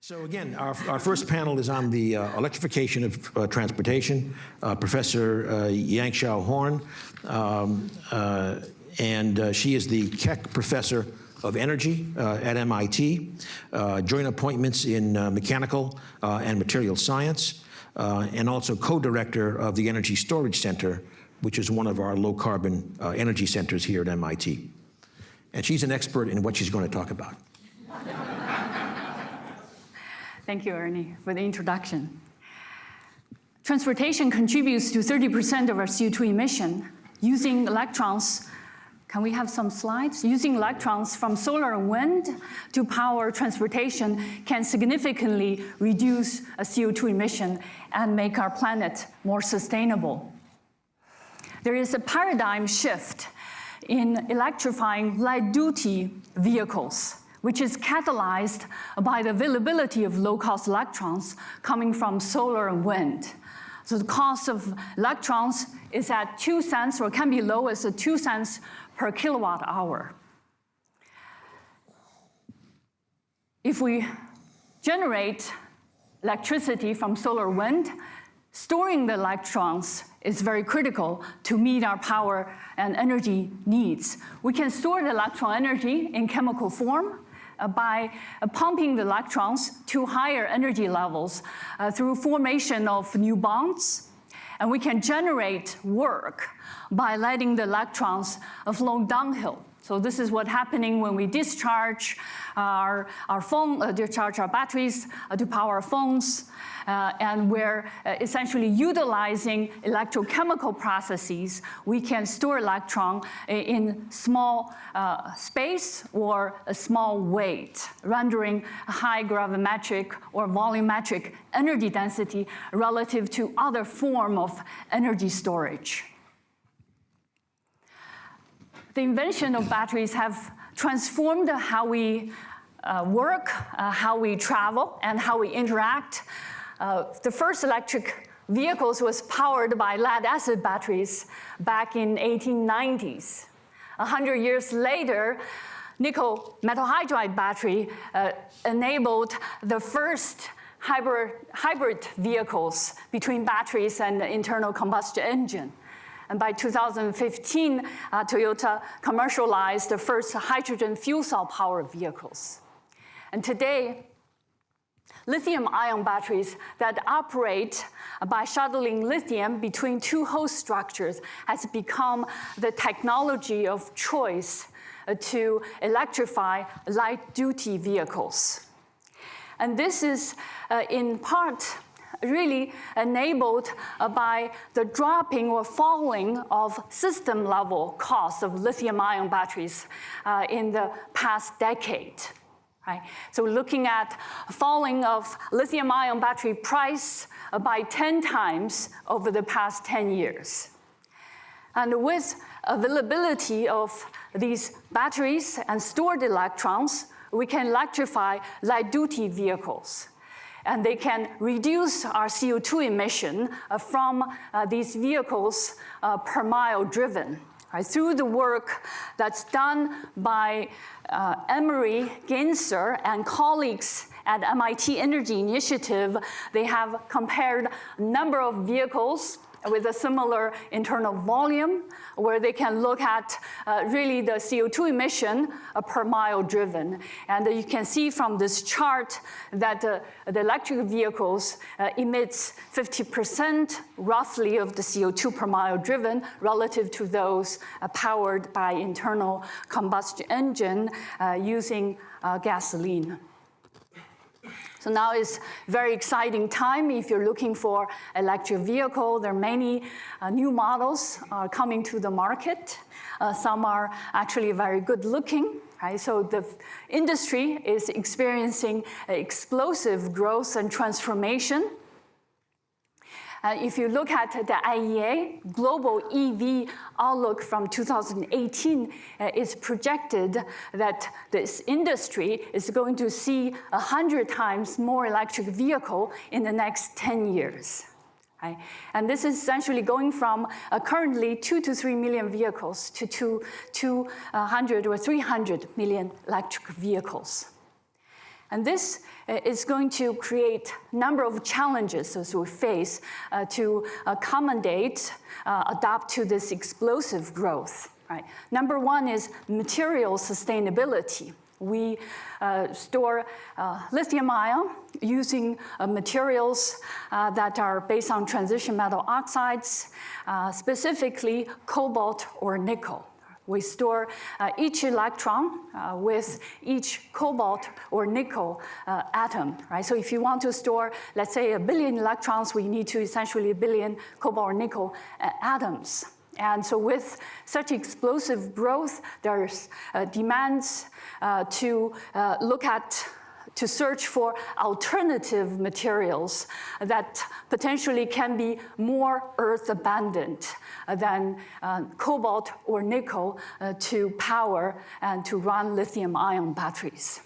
So again, our first panel is on the electrification of transportation. Professor Yang Shao-Horn, and she is the Keck Professor of Energy at MIT, joint appointments in mechanical and material science, and also co-director of the Energy Storage Center, which is one of our low-carbon energy centers here at MIT. And she's an expert in what she's going to talk about. Thank you, Ernie, for the introduction. Transportation contributes to 30% of our CO2 emission. Using electrons, can we have some slides? Using electrons from solar and wind to power transportation can significantly reduce CO2 emission and make our planet more sustainable. There is a paradigm shift in electrifying light-duty vehicles, which is catalyzed by the availability of low-cost electrons coming from solar and wind. So the cost of electrons is at 2 cents, or can be low as 2 cents per kilowatt hour. If we generate electricity from solar and wind, storing the electrons is very critical to meet our power and energy needs. We can store the electron energy in chemical form by pumping the electrons to higher energy levels through formation of new bonds. And we can generate work by letting the electrons flow downhill. So this is what's happening when we discharge our batteries to power our phones, and we're essentially utilizing electrochemical processes. We can store electron in small space or a small weight, rendering a high gravimetric or volumetric energy density relative to other form of energy storage. The invention of batteries have transformed how we work, how we travel, and how we interact. The first electric vehicles was powered by lead-acid batteries back in 1890s. 100 years later, nickel metal hydride battery enabled the first hybrid vehicles between batteries and the internal combustion engine. And by 2015, Toyota commercialized the first hydrogen fuel cell powered vehicles. And today, lithium-ion batteries that operate by shuttling lithium between two host structures has become the technology of choice to electrify light-duty vehicles. And this is in part really enabled by the dropping or falling of system-level costs of lithium-ion batteries in the past decade. Right? So looking at falling of lithium-ion battery price by 10 times over the past 10 years. And with availability of these batteries and stored electrons, we can electrify light-duty vehicles. And they can reduce our CO2 emission from these vehicles per mile driven. Right? Through the work that's done by Emery Gainser and colleagues at MIT Energy Initiative, they have compared a number of vehicles with a similar internal volume, where they can look at really the CO2 emission per mile driven. And you can see from this chart that the electric vehicles emits 50% roughly of the CO2 per mile driven relative to those powered by internal combustion engine using gasoline. So now is a very exciting time if you're looking for electric vehicle. There are many new models coming to the market. Some are actually very good looking. Right? So the industry is experiencing explosive growth and transformation. If you look at the IEA global EV outlook from 2018, it's projected that this industry is going to see 100 times more electric vehicle in the next 10 years. Right? And this is essentially going from currently 2 to 3 million vehicles to 200 or 300 million electric vehicles. And this is going to create a number of challenges as we face to accommodate, adapt to this explosive growth. Right? Number one is material sustainability. We store lithium ion using materials that are based on transition metal oxides, specifically cobalt or nickel. We store each electron with each cobalt or nickel atom, right? So if you want to store, let's say, 1 billion electrons, we need to essentially 1 billion cobalt or nickel atoms. And so with such explosive growth, there's demands to search for alternative materials that potentially can be more earth abundant than cobalt or nickel to power and to run lithium-ion batteries.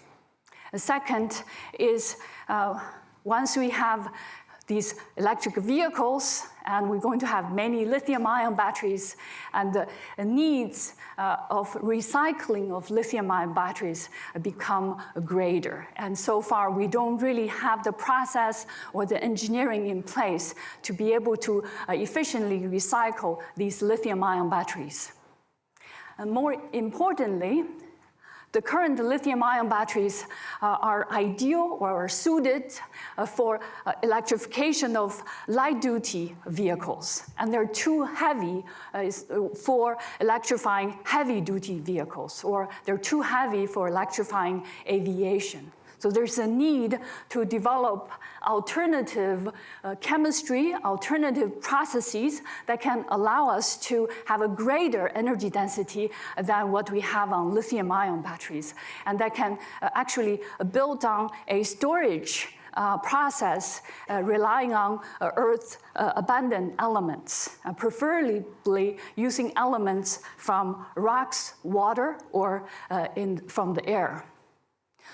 The second is once we have these electric vehicles, and we're going to have many lithium-ion batteries, and the needs of recycling of lithium-ion batteries become greater. And so far, we don't really have the process or the engineering in place to be able to efficiently recycle these lithium-ion batteries. And more importantly, the current lithium-ion batteries are ideal or are suited for electrification of light-duty vehicles. And they're too heavy for electrifying heavy-duty vehicles, or they're too heavy for electrifying aviation. So there's a need to develop alternative chemistry, alternative processes that can allow us to have a greater energy density than what we have on lithium-ion batteries, and that can actually build on a storage process relying on earth-abundant elements, preferably using elements from rocks, water, or from the air.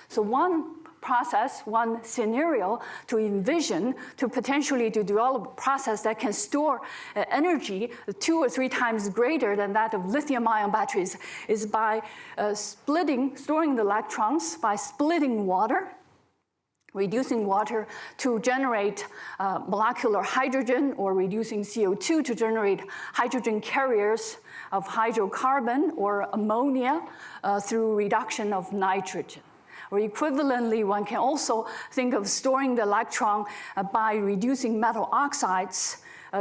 So one process, one scenario to envision to potentially to develop a process that can store energy 2 or 3 times greater than that of lithium-ion batteries is by storing the electrons by splitting water, reducing water to generate molecular hydrogen, or reducing CO2 to generate hydrogen carriers of hydrocarbon or ammonia through reduction of nitrogen. Or equivalently, one can also think of storing the electron by reducing metal oxides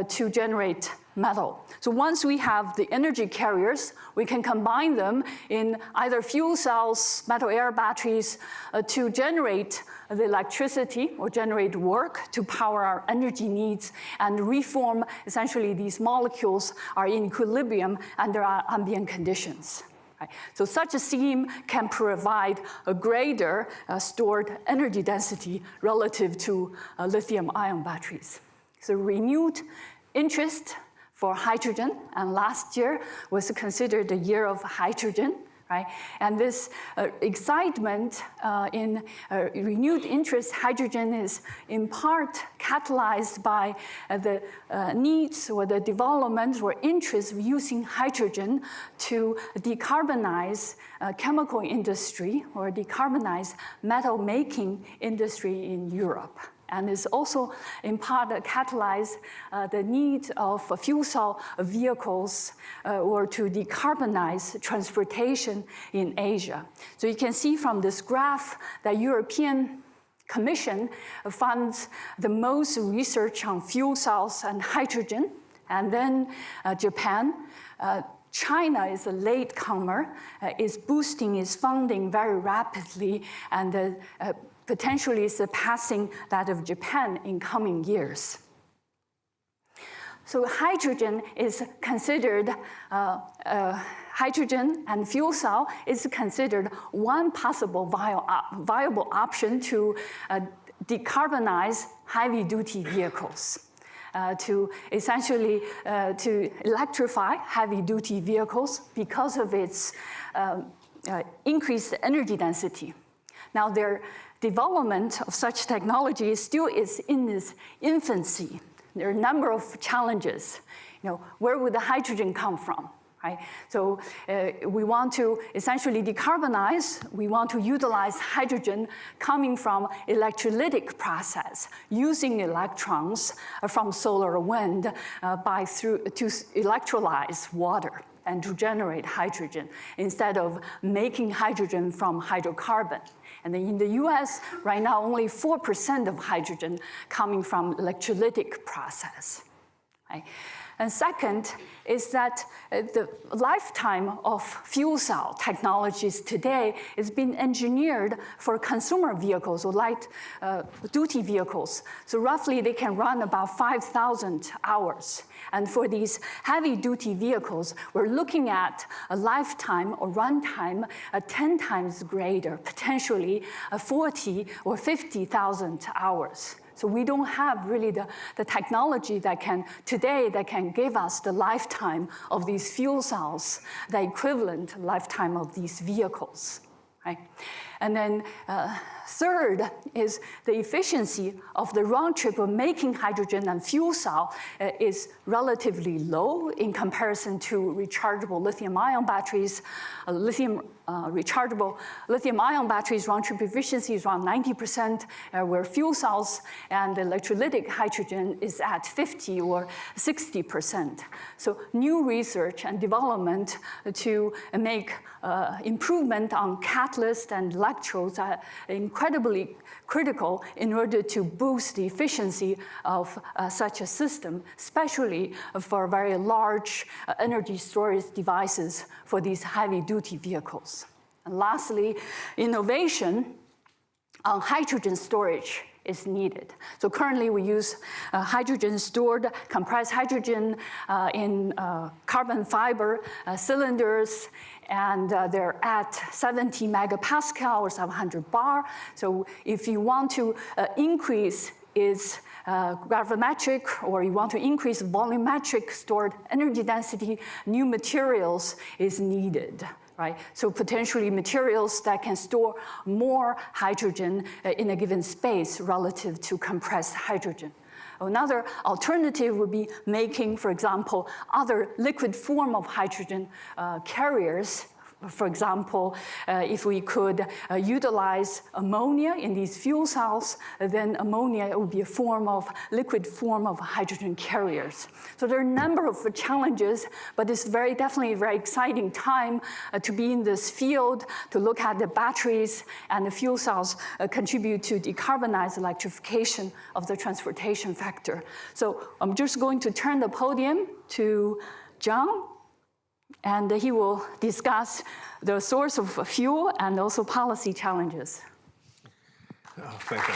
to generate metal. So once we have the energy carriers, we can combine them in either fuel cells, metal air batteries to generate the electricity or generate work to power our energy needs and reform essentially these molecules are in equilibrium under ambient conditions. Right. So such a scheme can provide a greater stored energy density relative to lithium-ion batteries. So renewed interest for hydrogen, and last year was considered the year of hydrogen. Right? And this excitement in renewed interest, hydrogen is in part catalyzed by the needs or the development or interest of using hydrogen to decarbonize chemical industry or decarbonize metal making industry in Europe. And is also in part catalyze the need of fuel cell vehicles or to decarbonize transportation in Asia. So you can see from this graph that European Commission funds the most research on fuel cells and hydrogen, and then Japan. China is a latecomer, is boosting its funding very rapidly, and potentially surpassing that of Japan in coming years. So hydrogen is considered, hydrogen and fuel cell is considered one possible viable option to decarbonize heavy-duty vehicles. To essentially to electrify heavy-duty vehicles because of its increased energy density. Now, their development of such technology still is in its infancy. There are a number of challenges. Where would the hydrogen come from? right? So we want to essentially decarbonize. We want to utilize hydrogen coming from electrolytic process, using electrons from solar or wind to electrolyze water and to generate hydrogen instead of making hydrogen from hydrocarbon. And then in the US, right now, only 4% of hydrogen coming from electrolytic process. Right? And second is that the lifetime of fuel cell technologies today is being engineered for consumer vehicles or light duty vehicles. So roughly they can run about 5,000 hours. And for these heavy duty vehicles, we're looking at a lifetime or runtime 10 times greater, potentially 40 or 50,000 hours. So we don't have really the technology that can give us the lifetime of these fuel cells, the equivalent lifetime of these vehicles, right? And then third is the efficiency of the round trip of making hydrogen and fuel cell is relatively low in comparison to rechargeable lithium-ion batteries. Rechargeable lithium-ion batteries round trip efficiency is around 90%, where fuel cells and electrolytic hydrogen is at 50 or 60%. So new research and development to make improvement on catalyst and electrodes are incredibly critical in order to boost the efficiency of such a system, especially for very large energy storage devices for these heavy-duty vehicles. And lastly, innovation on hydrogen storage is needed. So currently we use hydrogen stored, compressed hydrogen in carbon fiber cylinders, and they're at 70 megapascal or 700 bar. So if you want to increase its gravimetric, or you want to increase volumetric stored energy density, new materials is needed. Right? So potentially materials that can store more hydrogen in a given space relative to compressed hydrogen. Another alternative would be making, for example, other liquid form of hydrogen carriers. For example, if we could utilize ammonia in these fuel cells, then ammonia would be a liquid form of hydrogen carriers. So there are a number of challenges, but it's definitely a very exciting time to be in this field, to look at the batteries and the fuel cells contribute to decarbonize electrification of the transportation sector. So I'm just going to turn the podium to John, and he will discuss the source of fuel and also policy challenges. Oh, thank you.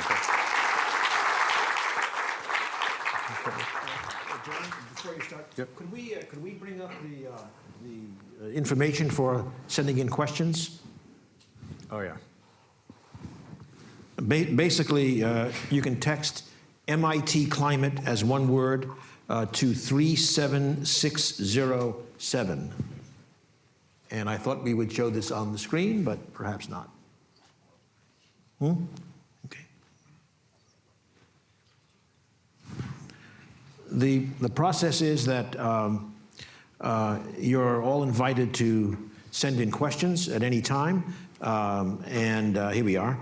John, before you start, yep. Could we bring up the information for sending in questions? Oh, yeah. Basically, you can text MIT Climate as one word to 37607. And I thought we would show this on the screen, but perhaps not. Okay. The process is that you're all invited to send in questions at any time. And here we are.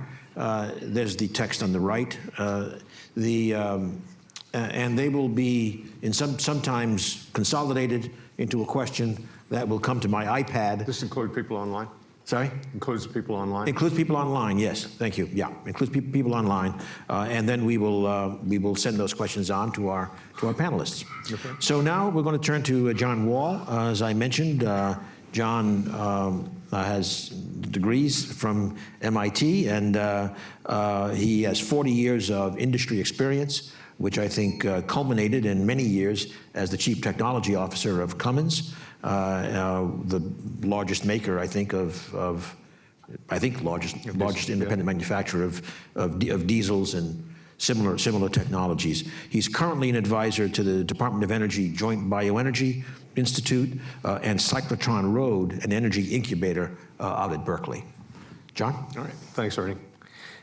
There's the text on the right. And they will be sometimes consolidated into a question that will come to my iPad. This includes people online? Sorry? Includes people online? Includes people online, yes. Thank you. Yeah, includes people online. And then we will send those questions on to our panelists. Okay. So now we're going to turn to John Wall. As I mentioned, John has degrees from MIT, and he has 40 years of industry experience, which I think culminated in many years as the Chief Technology Officer of Cummins, the largest maker, I think, largest independent manufacturer of diesels and similar technologies. He's currently an advisor to the Department of Energy Joint Bioenergy Institute and Cyclotron Road, an energy incubator out at Berkeley. John? All right, thanks, Ernie.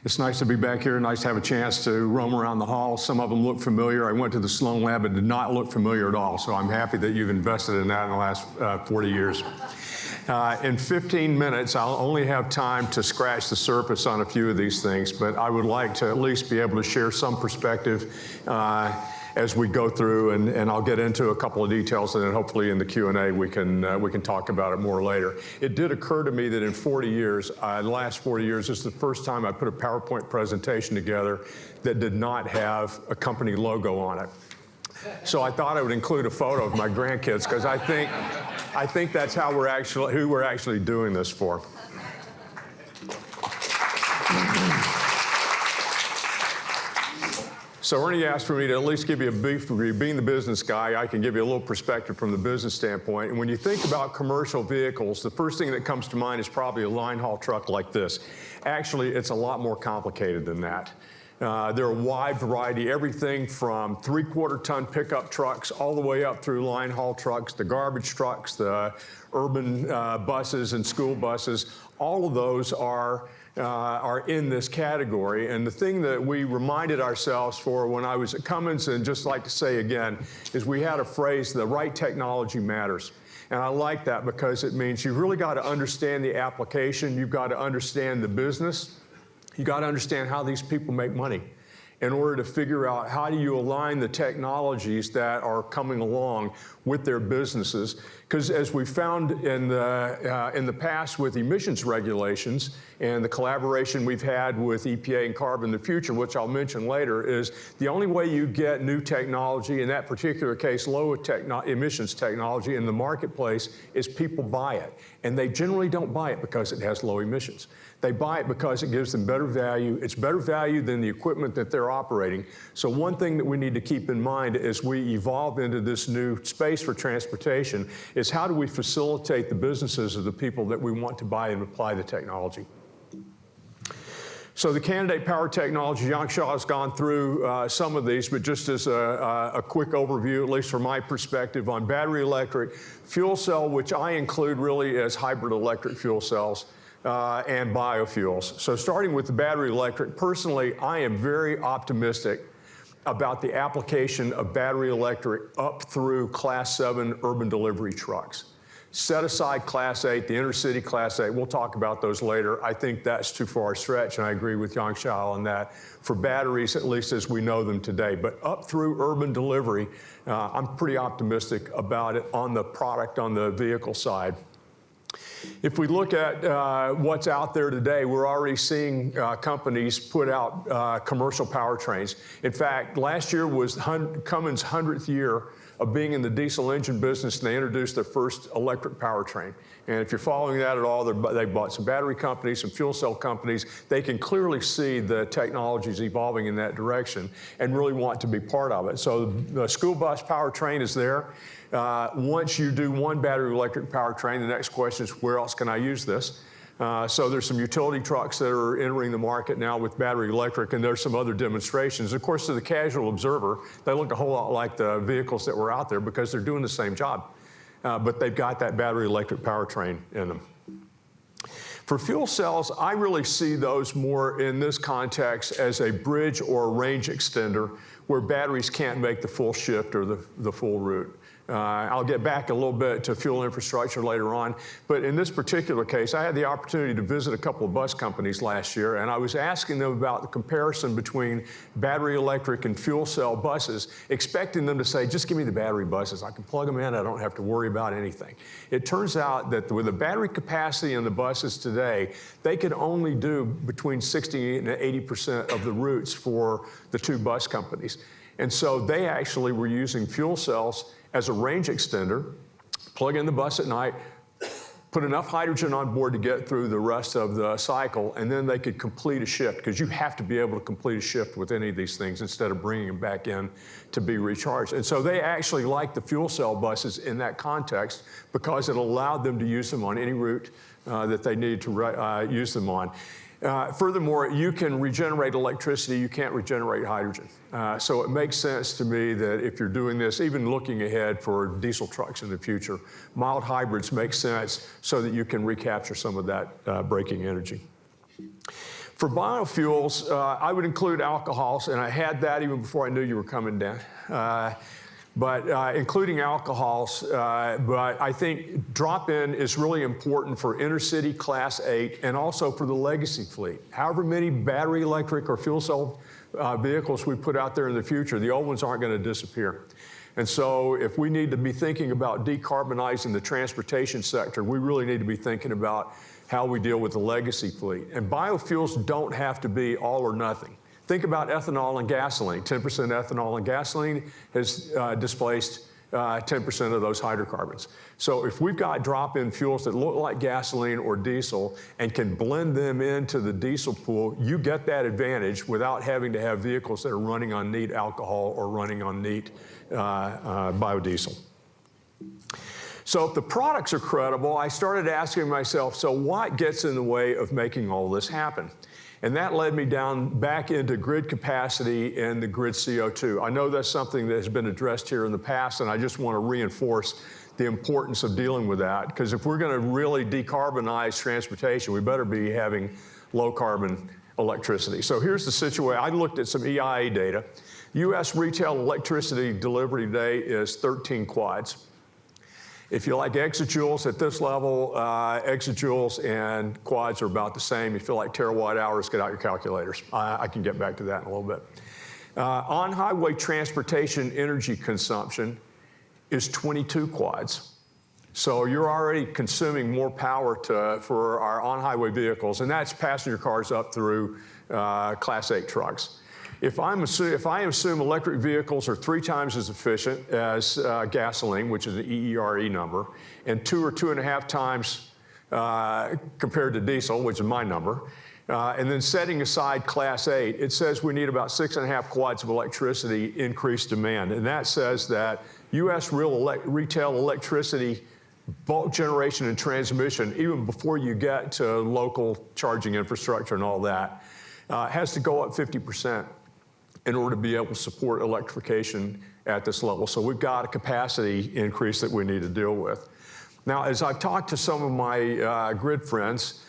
It's nice to be back here. Nice to have a chance to roam around the hall. Some of them look familiar. I went to the Sloan Lab and did not look familiar at all. So I'm happy that you've invested in that in the last 40 years. In 15 minutes, I'll only have time to scratch the surface on a few of these things, but I would like to at least be able to share some perspective as we go through, and I'll get into a couple of details, and then hopefully in the Q&A we can talk about it more later. It did occur to me that in 40 years, the last 40 years, this is the first time I put a PowerPoint presentation together that did not have a company logo on it. So I thought I would include a photo of my grandkids, because I think that's how who we're actually doing this for. So Ernie asked for me to at least give you a brief review. Being the business guy, I can give you a little perspective from the business standpoint. And when you think about commercial vehicles, the first thing that comes to mind is probably a line haul truck like this. Actually, it's a lot more complicated than that. There are a wide variety, everything from 3/4-ton pickup trucks all the way up through line haul trucks, the garbage trucks, the urban buses and school buses. All of those are in this category. And the thing that we reminded ourselves for when I was at Cummins, and just like to say again, is we had a phrase, the right technology matters. And I like that because it means you've really got to understand the application, you've got to understand the business, you got to understand how these people make money in order to figure out how do you align the technologies that are coming along with their businesses. Because as we found in the past with emissions regulations and the collaboration we've had with EPA and CARB in the future, which I'll mention later, is the only way you get new technology, in that particular case, low emissions technology in the marketplace, is people buy it. And they generally don't buy it because it has low emissions. They buy it because it gives them better value. It's better value than the equipment that they're operating. So one thing that we need to keep in mind as we evolve into this new space for transportation is how do we facilitate the businesses of the people that we want to buy and apply the technology. So the candidate power technology, Yangshaw has gone through some of these, but just as a quick overview, at least from my perspective, on battery electric, fuel cell, which I include really as hybrid electric fuel cells, and biofuels. So starting with the battery electric, personally, I am very optimistic about the application of battery electric up through Class 7 urban delivery trucks. Set aside Class 8, the intercity Class 8, we'll talk about those later. I think that's too far a stretch, and I agree with Yangshaw on that, for batteries, at least as we know them today. But up through urban delivery, I'm pretty optimistic about it on the product, on the vehicle side. If we look at what's out there today, we're already seeing companies put out commercial powertrains. In fact, last year was Cummins' 100th year of being in the diesel engine business, and they introduced their first electric powertrain. And if you're following that at all, they bought some battery companies, some fuel cell companies. They can clearly see the technologies evolving in that direction and really want to be part of it. So the school bus powertrain is there. Once you do one battery electric powertrain, the next question is, where else can I use this? So there's some utility trucks that are entering the market now with battery electric, and there's some other demonstrations. Of course, to the casual observer, they look a whole lot like the vehicles that were out there because they're doing the same job, but they've got that battery electric powertrain in them. For fuel cells, I really see those more in this context as a bridge or a range extender where batteries can't make the full shift or the full route. I'll get back a little bit to fuel infrastructure later on, but in this particular case, I had the opportunity to visit a couple of bus companies last year, and I was asking them about the comparison between battery electric and fuel cell buses, expecting them to say, just give me the battery buses. I can plug them in. I don't have to worry about anything. It turns out that with the battery capacity in the buses today, they could only do between 60 and 80% of the routes for the two bus companies. And so they actually were using fuel cells as a range extender, plug in the bus at night, put enough hydrogen on board to get through the rest of the cycle, and then they could complete a shift, because you have to be able to complete a shift with any of these things instead of bringing them back in to be recharged. And so they actually liked the fuel cell buses in that context because it allowed them to use them on any route that they needed to use them on. Furthermore, you can regenerate electricity, you can't regenerate hydrogen. So it makes sense to me that if you're doing this, even looking ahead for diesel trucks in the future, mild hybrids make sense so that you can recapture some of that braking energy. For biofuels, I would include alcohols, and I had that even before I knew you were coming down. Including alcohols, but I think drop-in is really important for intercity Class 8 and also for the legacy fleet. However many battery electric or fuel cell vehicles we put out there in the future, the old ones aren't going to disappear. And so if we need to be thinking about decarbonizing the transportation sector, we really need to be thinking about how we deal with the legacy fleet. And biofuels don't have to be all or nothing. Think about ethanol and gasoline. 10% ethanol and gasoline has displaced 10% of those hydrocarbons. So if we've got drop-in fuels that look like gasoline or diesel and can blend them into the diesel pool, you get that advantage without having to have vehicles that are running on neat alcohol or running on neat biodiesel. So if the products are credible, I started asking myself, so what gets in the way of making all this happen? And that led me back into grid capacity and the grid CO2. I know that's something that has been addressed here in the past, and I just want to reinforce the importance of dealing with that, because if we're going to really decarbonize transportation, we better be having low carbon electricity. So here's the situation. I looked at some EIA data. U.S. retail electricity delivery today is 13 quads. If you like exajoules at this level, exajoules and quads are about the same. If you feel like terawatt hours, get out your calculators. I can get back to that in a little bit. On-highway transportation energy consumption is 22 quads. So you're already consuming more power for our on-highway vehicles, and that's passenger cars up through Class 8 trucks. If I assume electric vehicles are 3 times as efficient as gasoline, which is an EERE number, and 2 or 2.5 times compared to diesel, which is my number, and then setting aside Class 8, it says we need about 6.5 quads of electricity increased demand. And that says that U.S. retail electricity bulk generation and transmission, even before you get to local charging infrastructure and all that, has to go up 50%. In order to be able to support electrification at this level. So we've got a capacity increase that we need to deal with. Now, as I've talked to some of my grid friends,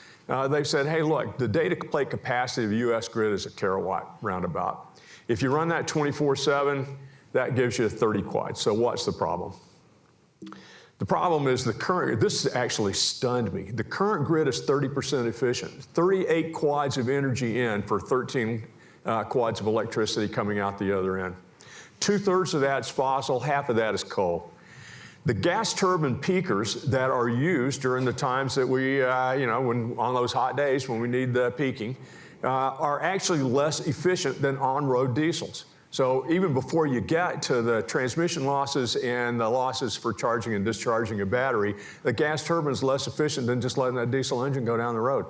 they've said, hey, look, the data plate capacity of the US grid is a terawatt roundabout. If you run that 24/7, that gives you 30 quads. So what's the problem? The problem is this actually stunned me. The current grid is 30% efficient, 38 quads of energy in for 13 quads of electricity coming out the other end. 2/3 of that's fossil, half of that is coal. The gas turbine peakers that are used during the times that we, on those hot days when we need the peaking, are actually less efficient than on-road diesels. So even before you get to the transmission losses and the losses for charging and discharging a battery, the gas turbine is less efficient than just letting that diesel engine go down the road.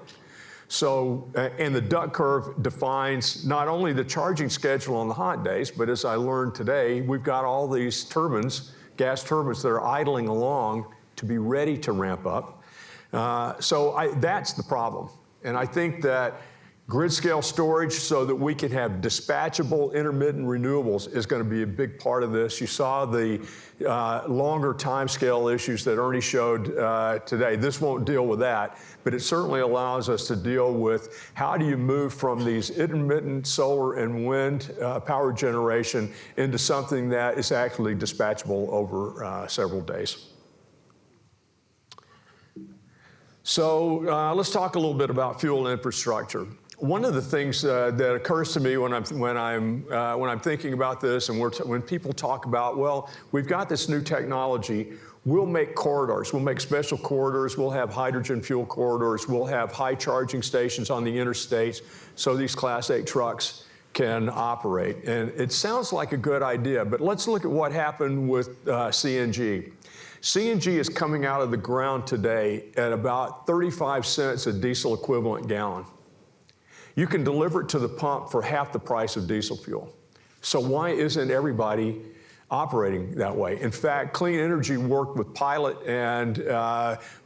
So, and the duct curve defines not only the charging schedule on the hot days, but as I learned today, we've got all these turbines, gas turbines that are idling along to be ready to ramp up. That's the problem. And I think that grid scale storage so that we can have dispatchable intermittent renewables is going to be a big part of this. You saw the longer time scale issues that Ernie showed today. This won't deal with that, but it certainly allows us to deal with how do you move from these intermittent solar and wind power generation into something that is actually dispatchable over several days. So let's talk a little bit about fuel infrastructure. One of the things that occurs to me when I'm thinking about this, and when people talk about, well, we've got this new technology, we'll make corridors, we'll make special corridors, we'll have hydrogen fuel corridors, we'll have high charging stations on the interstates so these Class 8 trucks can operate. And it sounds like a good idea, but let's look at what happened with CNG. CNG is coming out of the ground today at about 35 cents a diesel equivalent gallon. You can deliver it to the pump for half the price of diesel fuel. So why isn't everybody operating that way? In fact, Clean Energy worked with Pilot and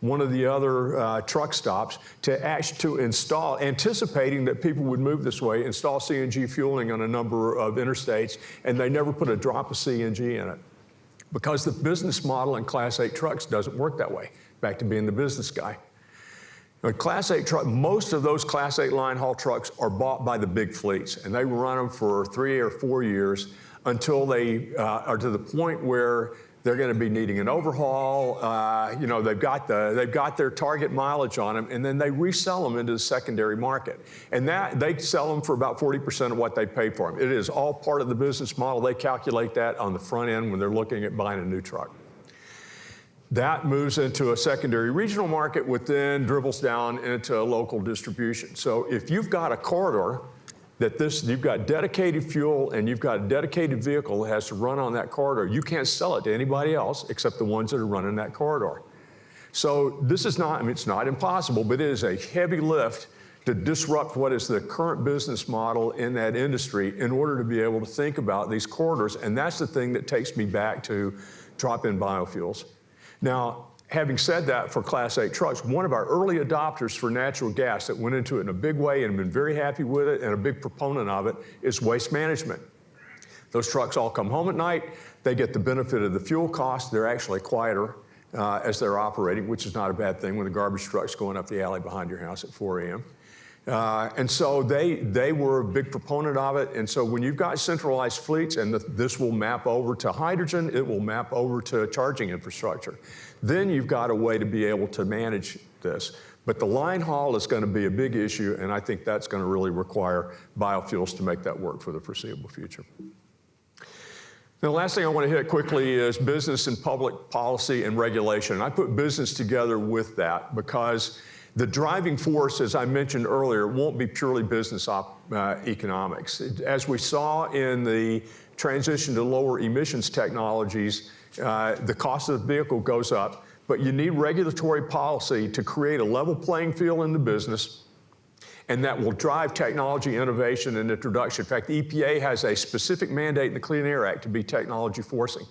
one of the other truck stops to install, anticipating that people would move this way, install CNG fueling on a number of interstates, and they never put a drop of CNG in it. Because the business model in Class 8 trucks doesn't work that way. Back to being the business guy. A Class 8 truck, most of those Class 8 line haul trucks are bought by the big fleets, and they run them for 3 or 4 years until they are to the point where they're going to be needing an overhaul. You know, they've got their target mileage on them, and then they resell them into the secondary market. And that they sell them for about 40% of what they paid for them. It is all part of the business model. They calculate that on the front end when they're looking at buying a new truck. That moves into a secondary regional market, which then dribbles down into a local distribution. So if you've got a corridor you've got dedicated fuel and you've got a dedicated vehicle that has to run on that corridor, you can't sell it to anybody else except the ones that are running that corridor. So this is not, I mean, it's not impossible, but it is a heavy lift to disrupt what is the current business model in that industry in order to be able to think about these corridors. And that's the thing that takes me back to drop-in biofuels. Now, having said that, for Class 8 trucks, one of our early adopters for natural gas that went into it in a big way and been very happy with it and a big proponent of it is waste management. Those trucks all come home at night. They get the benefit of the fuel cost. They're actually quieter as they're operating, which is not a bad thing when the garbage truck's going up the alley behind your house at 4 a.m. And so they were a big proponent of it. And so when you've got centralized fleets, and this will map over to hydrogen, it will map over to charging infrastructure, then you've got a way to be able to manage this. But the line haul is going to be a big issue, and I think that's going to really require biofuels to make that work for the foreseeable future. Now, the last thing I want to hit quickly is business and public policy and regulation. And I put business together with that because the driving force, as I mentioned earlier, won't be purely business economics. As we saw in the transition to lower emissions technologies, the cost of the vehicle goes up, but you need regulatory policy to create a level playing field in the business, and that will drive technology innovation and introduction. In fact, the EPA has a specific mandate in the Clean Air Act to be technology forcing.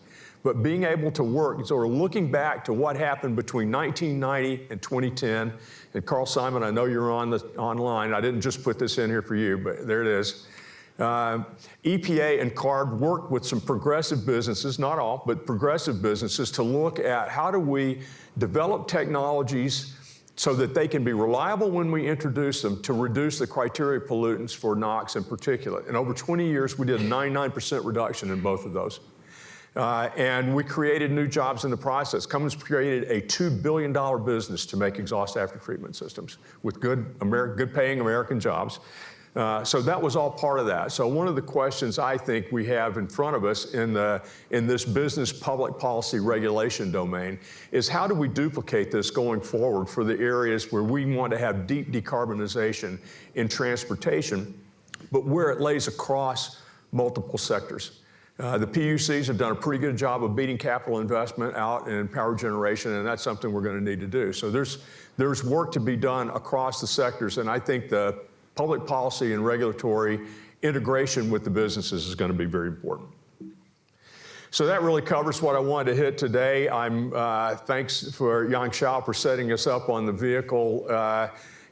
But being able to work, so we're looking back to what happened between 1990 and 2010, and Carl Simon, I know you're online. I didn't just put this in here for you, but there it is. EPA and CARB worked with some progressive businesses, not all, but progressive businesses, to look at how do we develop technologies so that they can be reliable when we introduce them to reduce the criteria pollutants for NOx and particulate. And over 20 years, we did a 99% reduction in both of those. And we created new jobs in the process. Cummins created a $2 billion business to make exhaust after-treatment systems with good paying American jobs. So that was all part of that. So one of the questions I think we have in front of us in this business public policy regulation domain is how do we duplicate this going forward for the areas where we want to have deep decarbonization in transportation, but where it lays across multiple sectors. The PUCs have done a pretty good job of beating capital investment out in power generation, and that's something we're going to need to do. So there's work to be done across the sectors, and I think the public policy and regulatory integration with the businesses is going to be very important. So that really covers what I wanted to hit today. Thanks for Yang Shao for setting us up on the vehicle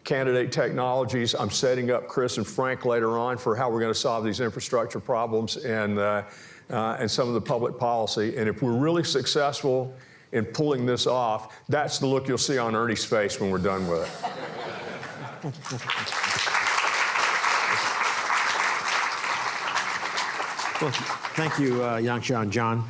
candidate technologies. I'm setting up Chris and Frank later on for how we're going to solve these infrastructure problems and some of the public policy. And if we're really successful in pulling this off, that's the look you'll see on Ernie's face when we're done with it. Well, thank you, Yang Shao and John.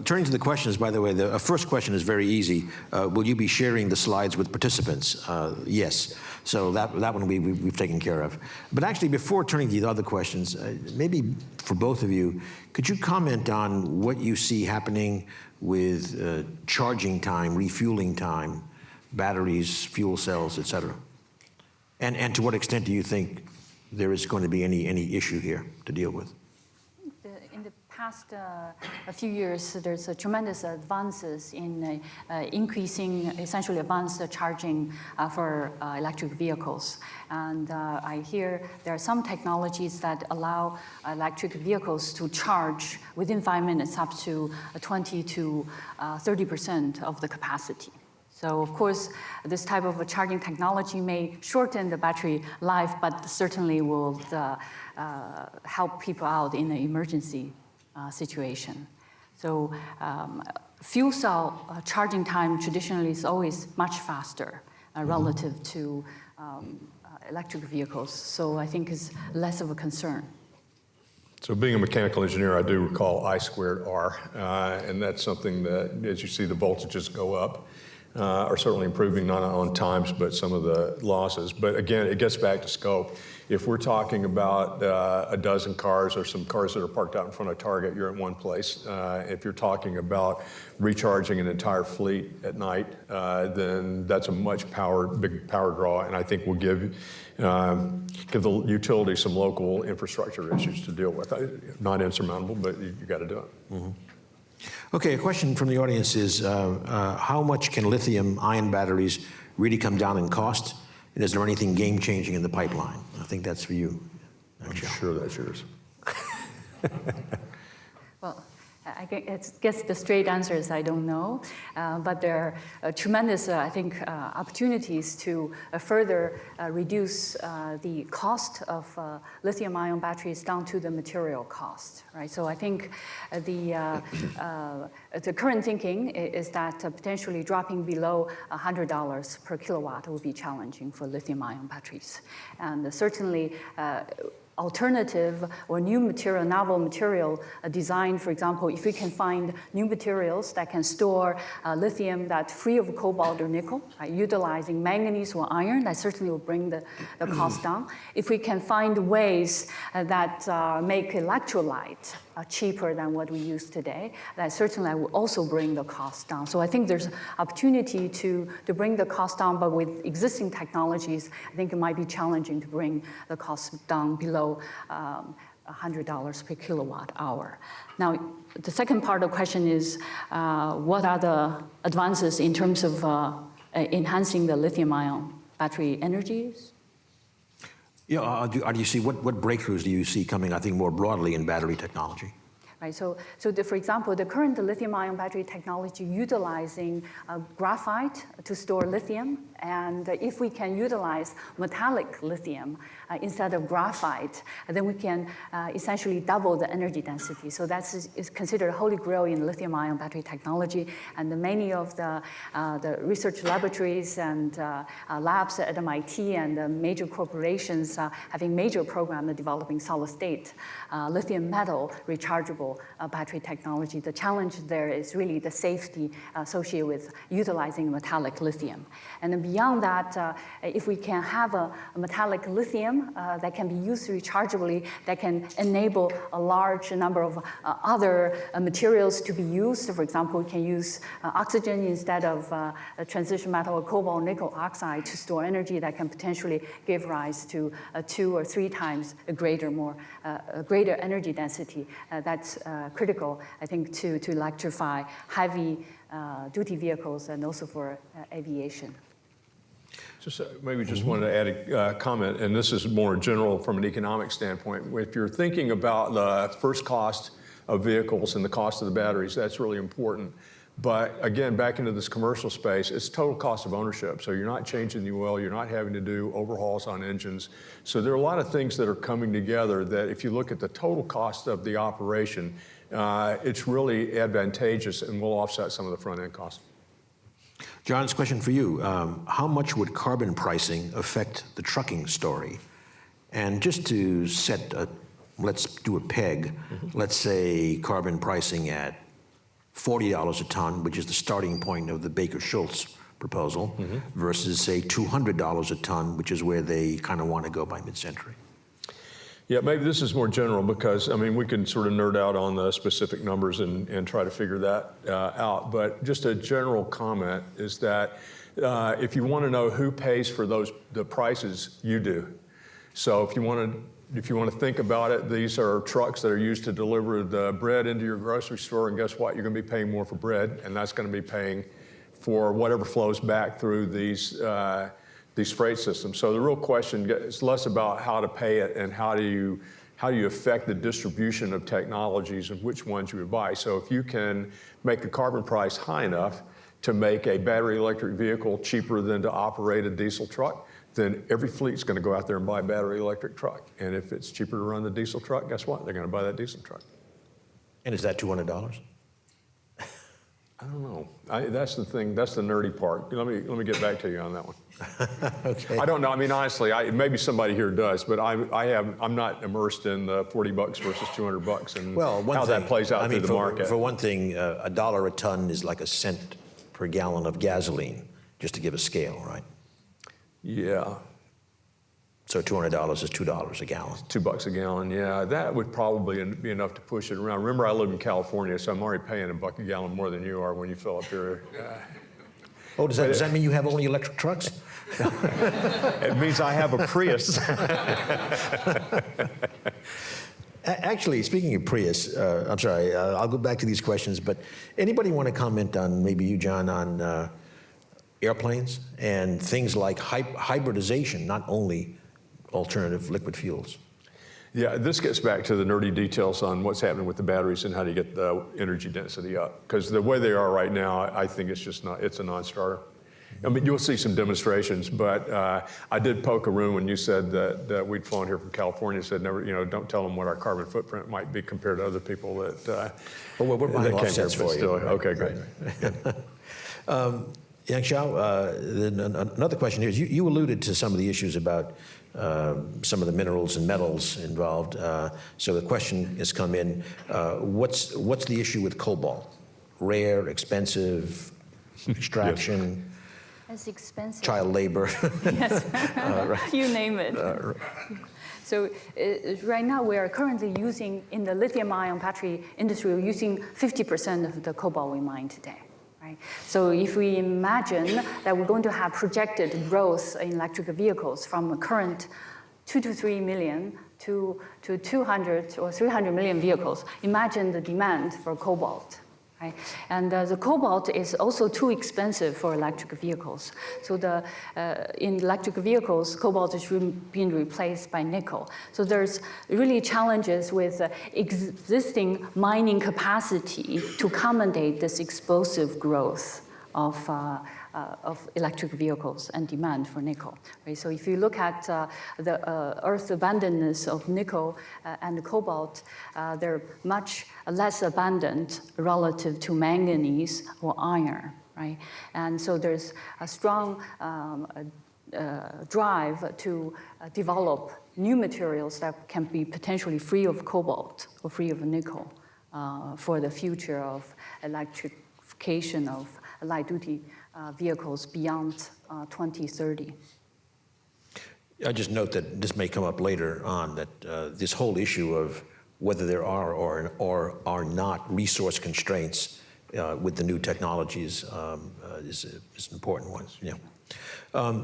Turning to the questions, by the way, the first question is very easy. Will you be sharing the slides with participants? Yes. So that one we've taken care of. But actually, before turning to the other questions, maybe for both of you, could you comment on what you see happening with charging time, refueling time, batteries, fuel cells, et cetera? And to what extent do you think there is going to be any issue here to deal with? In the past a few years, there's a tremendous advances in increasing essentially advanced charging for electric vehicles. And I hear there are some technologies that allow electric vehicles to charge within 5 minutes up to 20 to 30% of the capacity. So of course, this type of a charging technology may shorten the battery life, but certainly will help people out in an emergency situation. So fuel cell charging time traditionally is always much faster. relative to electric vehicles. So I think it's less of a concern. So being a mechanical engineer, I do recall I squared R, and that's something that, as you see the voltages go up, are certainly improving not on times, but some of the losses. But again, it gets back to scope. If we're talking about a dozen cars or some cars that are parked out in front of Target, you're in one place. If you're talking about recharging an entire fleet at night, then that's a much big power draw, and I think will give the utility some local infrastructure issues to deal with. Not insurmountable, but you got to do it. Mm-hmm. Okay, a question from the audience is, how much can lithium-ion batteries really come down in cost? And is there anything game-changing in the pipeline? I think that's for you. I'm sure that's yours. Well, I guess the straight answer is I don't know, but there are tremendous, I think, opportunities to further reduce the cost of lithium-ion batteries down to the material cost, right? So I think the current thinking is that potentially dropping below $100 per kilowatt would be challenging for lithium-ion batteries, and certainly alternative or new material, novel material design, for example, if we can find new materials that can store lithium that's free of cobalt or nickel, right, utilizing manganese or iron, that certainly will bring the cost down. If we can find ways that make electrolyte cheaper than what we use today, that certainly will also bring the cost down. So I think there's opportunity to bring the cost down, but with existing technologies, I think it might be challenging to bring the cost down below $100 per kilowatt hour. Now, the second part of the question is, what are the advances in terms of enhancing the lithium-ion battery energies? Yeah, do you see, what breakthroughs do you see coming, I think, more broadly in battery technology? Right, so for example, the current lithium-ion battery technology utilizing graphite to store lithium, and if we can utilize metallic lithium instead of graphite, then we can essentially double the energy density. So that's is considered holy grail in lithium-ion battery technology, and many of the research laboratories and labs at MIT and major corporations having major programs developing solid-state lithium metal rechargeable battery technology. The challenge there is really the safety associated with utilizing metallic lithium. And then beyond that, if we can have a metallic lithium that can be used rechargeably, that can enable a large number of other materials to be used. For example, we can use oxygen instead of a transition metal or cobalt nickel oxide to store energy that can potentially give rise to 2 or 3 times a greater energy density. That's critical, I think, to electrify heavy duty vehicles and also for aviation. Just maybe just wanted to add a comment, and this is more general from an economic standpoint. If you're thinking about the first cost of vehicles and the cost of the batteries, that's really important. But again, back into this commercial space, it's total cost of ownership. So you're not changing the oil, you're not having to do overhauls on engines. So there are a lot of things that are coming together that if you look at the total cost of the operation, it's really advantageous and will offset some of the front end costs. John, this question for you. How much would carbon pricing affect the trucking story? And just to set let's do a peg, let's say carbon pricing at $40 a ton, which is the starting point of the Baker-Schultz proposal, versus, say, $200 a ton, which is where they kind of want to go by mid-century. Yeah, maybe this is more general because, I mean, we can sort of nerd out on the specific numbers and try to figure that out. But just a general comment is that if you want to know who pays for the prices, you do. So if you want to think about it, these are trucks that are used to deliver the bread into your grocery store, and guess what? You're going to be paying more for bread, and that's going to be paying for whatever flows back through these freight systems. So the real question is less about how to pay it and how do you affect the distribution of technologies and which ones you would buy. So if you can make the carbon price high enough to make a battery electric vehicle cheaper than to operate a diesel truck, then every fleet's going to go out there and buy a battery electric truck. And if it's cheaper to run the diesel truck, guess what? They're going to buy that diesel truck. And is that $200? I don't know. That's the thing. That's the nerdy part. Let me get back to you on that one. Okay. I don't know. I mean, honestly, maybe somebody here does, but I'm not immersed in the $40 versus $200 and how that plays out through the market. For one thing, $1 a ton is like a cent per gallon of gasoline, just to give a scale, right? Yeah. So $200 is $2 a gallon. $2 a gallon, yeah. That would probably be enough to push it around. Remember, I live in California, so I'm already paying $1 a gallon more than you are when you fill up here. Oh, does that mean you have only electric trucks? It means I have a Prius. Actually, speaking of Prius, I'm sorry, I'll go back to these questions, but anybody want to comment on, maybe you, John, on airplanes and things like hybridization, not only alternative liquid fuels? Yeah, this gets back to the nerdy details on what's happening with the batteries and how to get the energy density up. Because the way they are right now, I think it's a non-starter. I mean, you'll see some demonstrations, but I did poke Arun when you said that we'd flown here from California. Said never, don't tell them what our carbon footprint might be compared to other people that. Well, we're buying offsets for you. Still, okay, great. Right. Yang Shao, another question here is you alluded to some of the issues about some of the minerals and metals involved. So the question has come in: what's the issue with cobalt? Rare, expensive, extraction. It's expensive. Child labor. Yes, right. you name it. So right now we are currently using, in the lithium-ion battery industry, we're using 50% of the cobalt we mine today. Right? So if we imagine that we're going to have projected growth in electric vehicles from a current 2 to 3 million to 200 or 300 million vehicles, imagine the demand for cobalt. Right? And the cobalt is also too expensive for electric vehicles. So in electric vehicles, cobalt is being replaced by nickel. So there's really challenges with existing mining capacity to accommodate this explosive growth of electric vehicles and demand for nickel. Right? So if you look at the Earth's abundance of nickel and cobalt, they're much less abundant relative to manganese or iron. Right? And so there's a strong drive to develop new materials that can be potentially free of cobalt or free of nickel for the future of electrification of light-duty vehicles beyond 2030. I just note that this may come up later on, that this whole issue of whether there are or are not resource constraints with the new technologies is an important one. Yeah.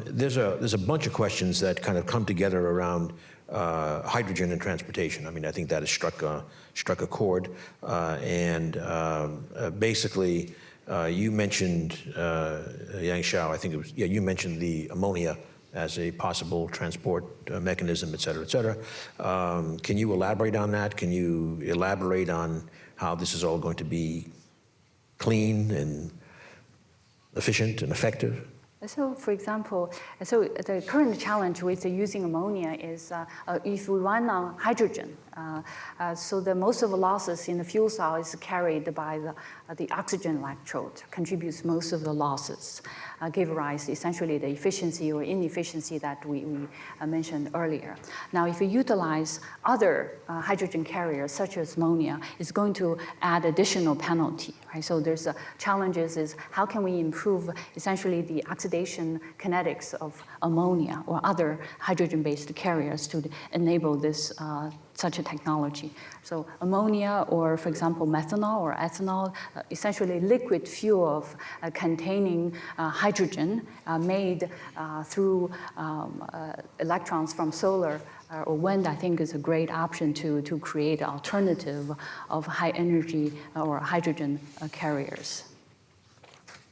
There's a bunch of questions that kind of come together around hydrogen and transportation. I mean, I think that has struck a chord, and basically. You mentioned, Yang Shao, I think it was, yeah, you mentioned the ammonia as a possible transport mechanism, et cetera, et cetera. Can you elaborate on that? Can you elaborate on how this is all going to be clean and efficient and effective? So, for example, the current challenge with using ammonia is if we run on hydrogen, so the most of the losses in the fuel cell is carried by the oxygen electrode, contributes most of the losses, give rise essentially the efficiency or inefficiency that we mentioned earlier. Now, if we utilize other hydrogen carriers such as ammonia, it's going to add additional penalty. Right? So there's challenges is how can we improve essentially the oxidation kinetics of ammonia or other hydrogen-based carriers to enable this such a technology. So ammonia or, for example, methanol or ethanol, essentially liquid fuel of containing hydrogen made through electrons from solar or wind, I think is a great option to create an alternative of high energy or hydrogen carriers.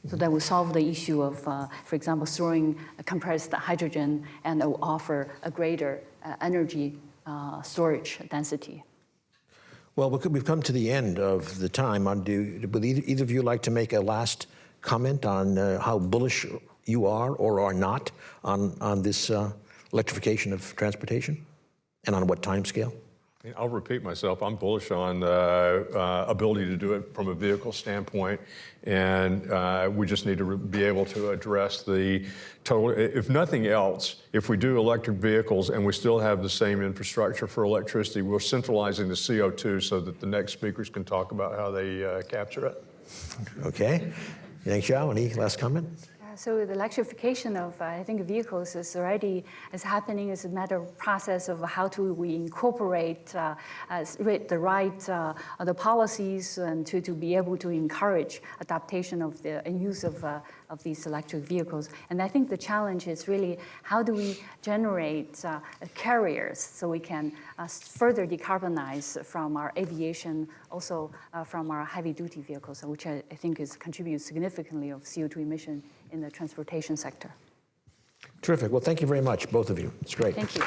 So that will solve the issue of, for example, storing compressed hydrogen and will offer a greater energy storage density. Well, we've come to the end of the time. Would either of you like to make a last comment on how bullish you are or are not on this electrification of transportation, and on what time scale? I'll repeat myself. I'm bullish on ability to do it from a vehicle standpoint, and we just need to be able to address the total. If nothing else, if we do electric vehicles and we still have the same infrastructure for electricity, we're centralizing the CO2 so that the next speakers can talk about how they capture it. Okay. Thanks, Shao. Any last comment? So the electrification of, I think, vehicles is happening. It's a matter of process of how do we incorporate the right the policies and to be able to encourage adaptation of the use of these electric vehicles. And I think the challenge is really how do we generate carriers so we can further decarbonize from our aviation, also from our heavy-duty vehicles, which I think contributes significantly of CO2 emission in the transportation sector. Terrific. Well, thank you very much, both of you. It's great. Thank you.